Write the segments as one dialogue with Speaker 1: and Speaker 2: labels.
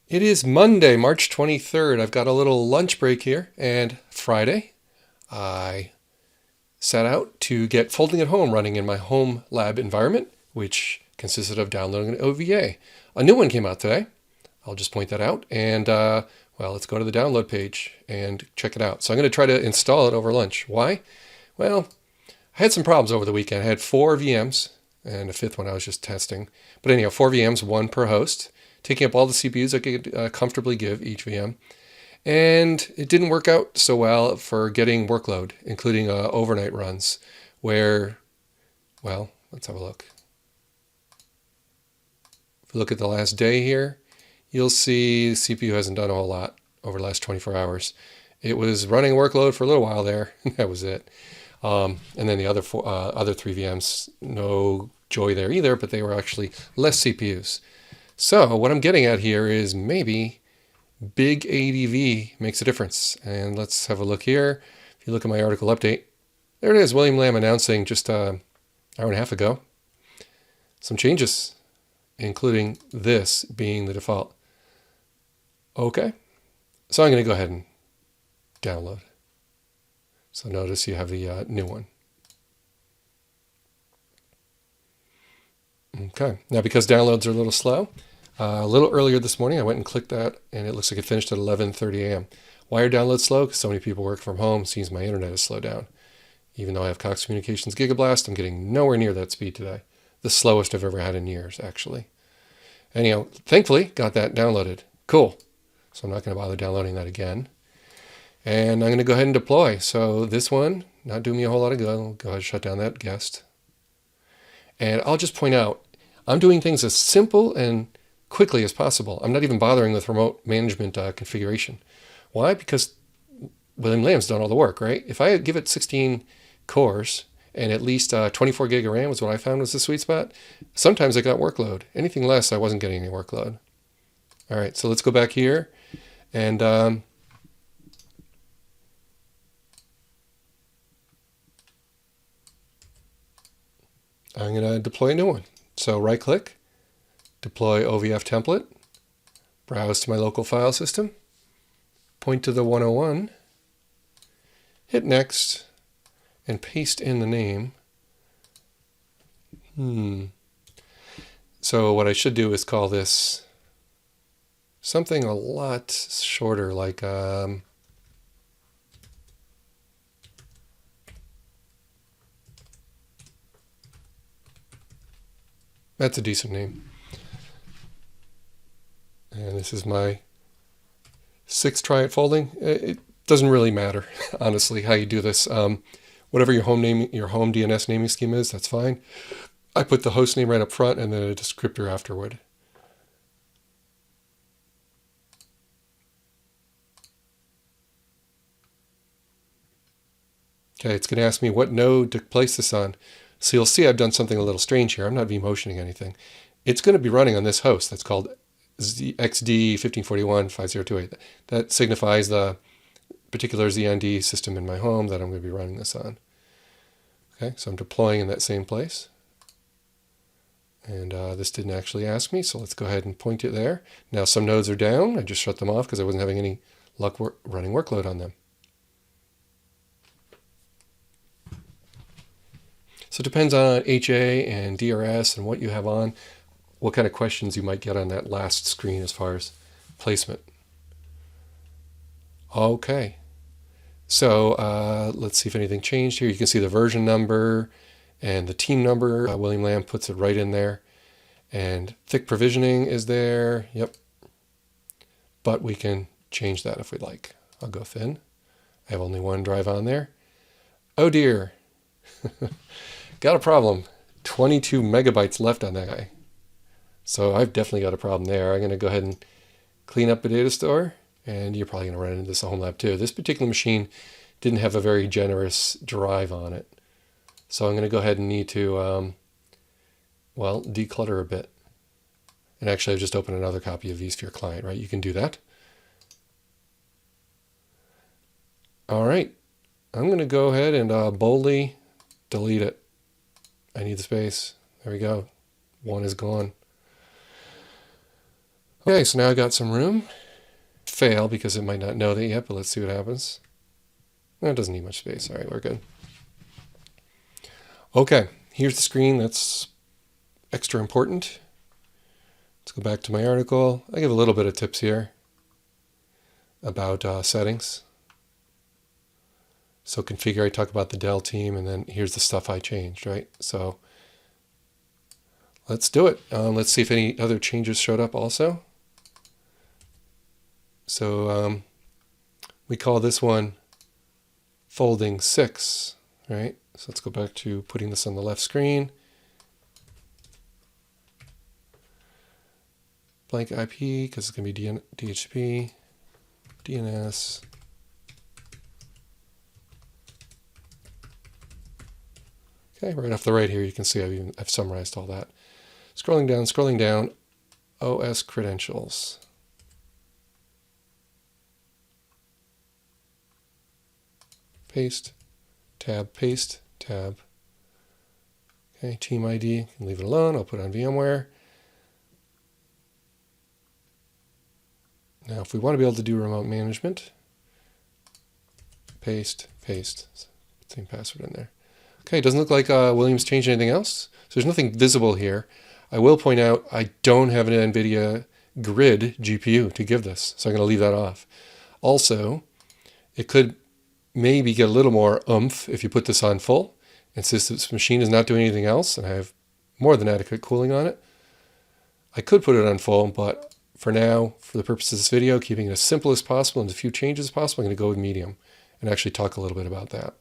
Speaker 1: It is Monday, March 23rd. I've got a little lunch break here, and Friday I set out to get Folding at Home running in my home lab environment, which consisted of downloading an OVA. A new one came out today. I'll just point that out. And, well, let's go to the download page and check it out. So I'm going to try to install it over lunch. Why? Well, I had some problems over the weekend. I had 4 VMs, and a fifth one I was just testing. But anyhow, 4 VMs, one per host, taking up all the CPUs I could comfortably give each VM. And it didn't work out so well for getting workload, including overnight runs, where, well, let's have a look. If we look at the last day here, you'll see the CPU hasn't done a whole lot over the last 24 hours. It was running workload for a little while there. That was it. And then the other 3 VMs, no joy there either, but they were actually less CPUs. So what I'm getting at here is maybe big ADV makes a difference. And let's have a look here. If you look at my article update, there it is. William Lamb announcing just an hour and a half ago some changes, including this being the default. Okay. So I'm going to go ahead and download. So notice you have the new one. Okay, now because downloads are a little slow, a little earlier this morning I went and clicked that and it looks like it finished at 11:30 a.m. Why are downloads slow? Because so many people work from home. Seems my internet has slowed down. Even though I have Cox Communications Gigablast, I'm getting nowhere near that speed today. The slowest I've ever had in years, actually. Anyhow, thankfully got that downloaded. Cool. So I'm not going to bother downloading that again. And I'm going to go ahead and deploy. So this one, not doing me a whole lot of good. I'll go ahead and shut down that guest. And I'll just point out, I'm doing things as simple and quickly as possible. I'm not even bothering with remote management configuration. Why? Because William Lamb's done all the work, right? If I give it 16 cores and at least 24 gig of RAM was what I found was the sweet spot, sometimes I got workload. Anything less, I wasn't getting any workload. All right, so let's go back here and I'm going to deploy a new one. So right click, deploy OVF template, browse to my local file system, point to the 101, hit next, and paste in the name. So what I should do is call this something a lot shorter, like that's a decent name. And this is my 6th try at folding. It doesn't really matter, honestly, how you do this. Whatever your home DNS naming scheme is, that's fine. I put the host name right up front and then a descriptor afterward. Okay, it's going to ask me what node to place this on. So you'll see I've done something a little strange here. I'm not vMotioning anything. It's going to be running on this host that's called XD15415028. That signifies the particular ZND system in my home that I'm going to be running this on. Okay, so I'm deploying in that same place. And this didn't actually ask me, so let's go ahead and point it there. Now some nodes are down. I just shut them off because I wasn't having any luck running workload on them. So it depends on HA and DRS and what you have on, what kind of questions you might get on that last screen as far as placement. Okay, so let's see if anything changed here. You can see the version number and the team number. William Lamb puts it right in there. And thick provisioning is there. Yep. But we can change that if we'd like. I'll go thin. I have only one drive on there. Oh dear. Got a problem. 22 megabytes left on that guy. So I've definitely got a problem there. I'm going to go ahead and clean up the data store. And you're probably going to run into this at home lab too. This particular machine didn't have a very generous drive on it. So I'm going to go ahead and need to, well, declutter a bit. And actually, I've just opened another copy of vSphere Client, right? You can do that. All right. I'm going to go ahead and boldly delete it. I need the space. There we go. One is gone. Okay, so now I got some room. Fail because it might not know that yet, but let's see what happens. No, it doesn't need much space. All right, we're good. Okay, here's the screen that's extra important. Let's go back to my article. I give a little bit of tips here about settings. So configure, I talk about the Dell team, and then here's the stuff I changed, right? So let's do it. Let's see if any other changes showed up also. So we call this one folding 6, right? So let's go back to putting this on the left screen. Blank IP, because it's going to be DHCP, DNS. Okay, right off the right here, you can see I've summarized all that. Scrolling down, OS credentials. Paste, tab, paste, tab. Okay, team ID, can leave it alone. I'll put it on VMware. Now, if we want to be able to do remote management, paste, paste, same password in there. Okay, it doesn't look like Williams changed anything else. So there's nothing visible here. I will point out I don't have an NVIDIA Grid GPU to give this, so I'm going to leave that off. Also, it could maybe get a little more oomph if you put this on full. And since this machine is not doing anything else, and I have more than adequate cooling on it, I could put it on full, but for now, for the purpose of this video, keeping it as simple as possible and as few changes as possible, I'm going to go with medium and actually talk a little bit about that.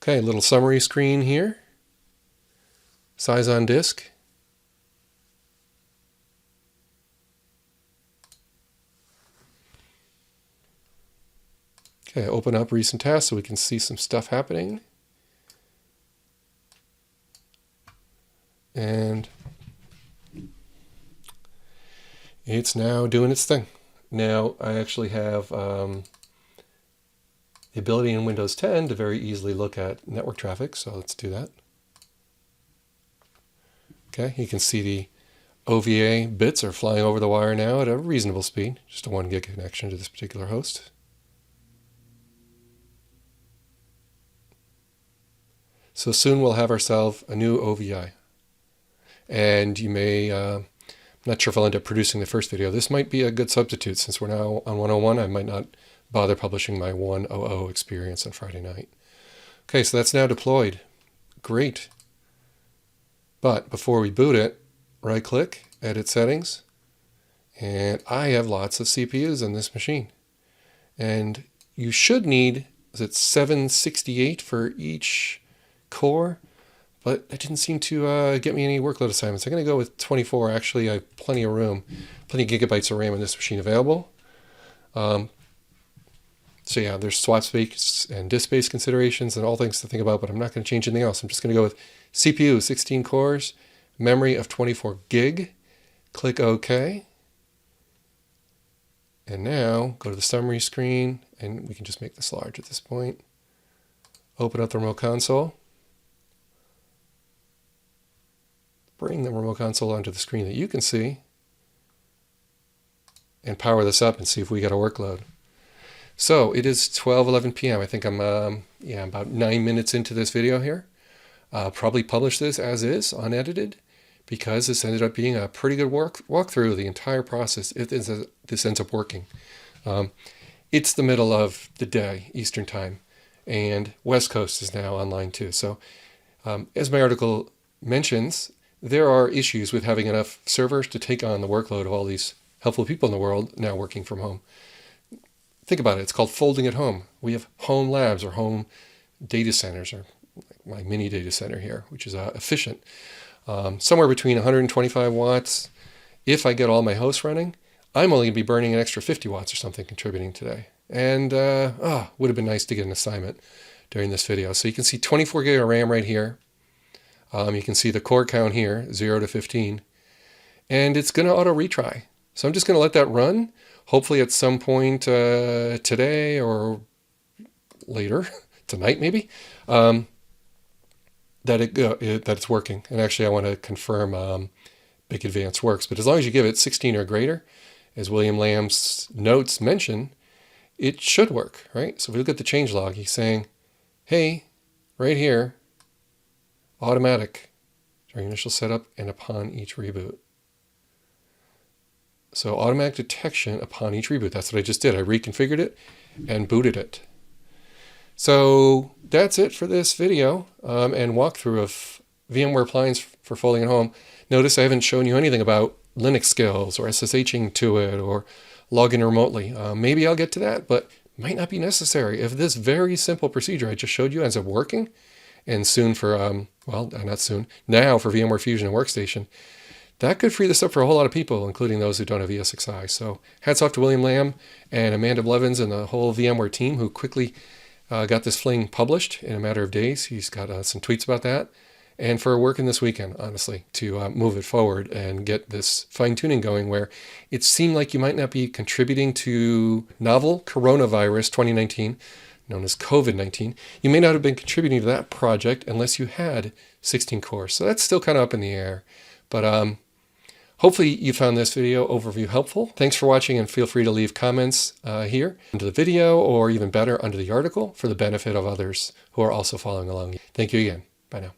Speaker 1: Okay, a little summary screen here. Size on disk. Okay, open up recent tasks so we can see some stuff happening. And it's now doing its thing. Now I actually have the ability in Windows 10 to very easily look at network traffic, so let's do that. Okay, you can see the OVA bits are flying over the wire now at a reasonable speed, just a 1 gig connection to this particular host. So soon we'll have ourselves a new OVI. And you may, I'm not sure if I'll end up producing the first video. This might be a good substitute since we're now on 101. I might not bother publishing my 100 experience on Friday night. Okay, so that's now deployed. Great. But before we boot it, right click, edit settings, and I have lots of CPUs in this machine. And you should need, is it 768 for each core? But it didn't seem to get me any workload assignments. I'm going to go with 24. Actually, I have plenty of room, plenty of gigabytes of RAM in this machine available. So yeah, there's swap space and disk space considerations and all things to think about, but I'm not going to change anything else. I'm just going to go with CPU, 16 cores, memory of 24 gig. Click OK. And now go to the summary screen, and we can just make this large at this point. Open up the remote console. Bring the remote console onto the screen that you can see and power this up and see if we get a workload. So it is 12:11 p.m. I think I'm about 9 minutes into this video here. I'll probably publish this as is, unedited, because this ended up being a pretty good walkthrough of the entire process if this ends up working. It's the middle of the day, Eastern Time, and West Coast is now online too. So as my article mentions, there are issues with having enough servers to take on the workload of all these helpful people in the world now working from home. Think about it. It's called folding at home. We have home labs or home data centers, or my mini data center here, which is efficient. Somewhere between 125 watts. If I get all my hosts running, I'm only going to be burning an extra 50 watts or something contributing today. And would have been nice to get an assignment during this video. So you can see 24 gig of RAM right here. You can see the core count here, 0 to 15. And it's going to auto retry. So I'm just going to let that run. Hopefully at some point today or later, tonight maybe, that that it's working. And actually, I want to confirm Big Advance works. But as long as you give it 16 or greater, as William Lamb's notes mention, it should work, right? So if we look at the changelog, he's saying, hey, right here, automatic during initial setup and upon each reboot. So automatic detection upon each reboot. That's what I just did. I reconfigured it and booted it. So that's it for this video and walkthrough of VMware Appliance for folding at home. Notice I haven't shown you anything about Linux skills or SSHing to it or logging remotely. Maybe I'll get to that, but might not be necessary. If this very simple procedure I just showed you ends up working, and soon for, well, not soon, now for VMware Fusion and Workstation, that could free this up for a whole lot of people, including those who don't have ESXi. So hats off to William Lamb and Amanda Blevins and the whole VMware team who quickly got this fling published in a matter of days. He's got some tweets about that. And for working this weekend, honestly, to move it forward and get this fine-tuning going where it seemed like you might not be contributing to novel coronavirus 2019, known as COVID-19. You may not have been contributing to that project unless you had 16 cores. So that's still kind of up in the air. But hopefully you found this video overview helpful. Thanks for watching, and feel free to leave comments here under the video, or even better, under the article, for the benefit of others who are also following along. Thank you again. Bye now.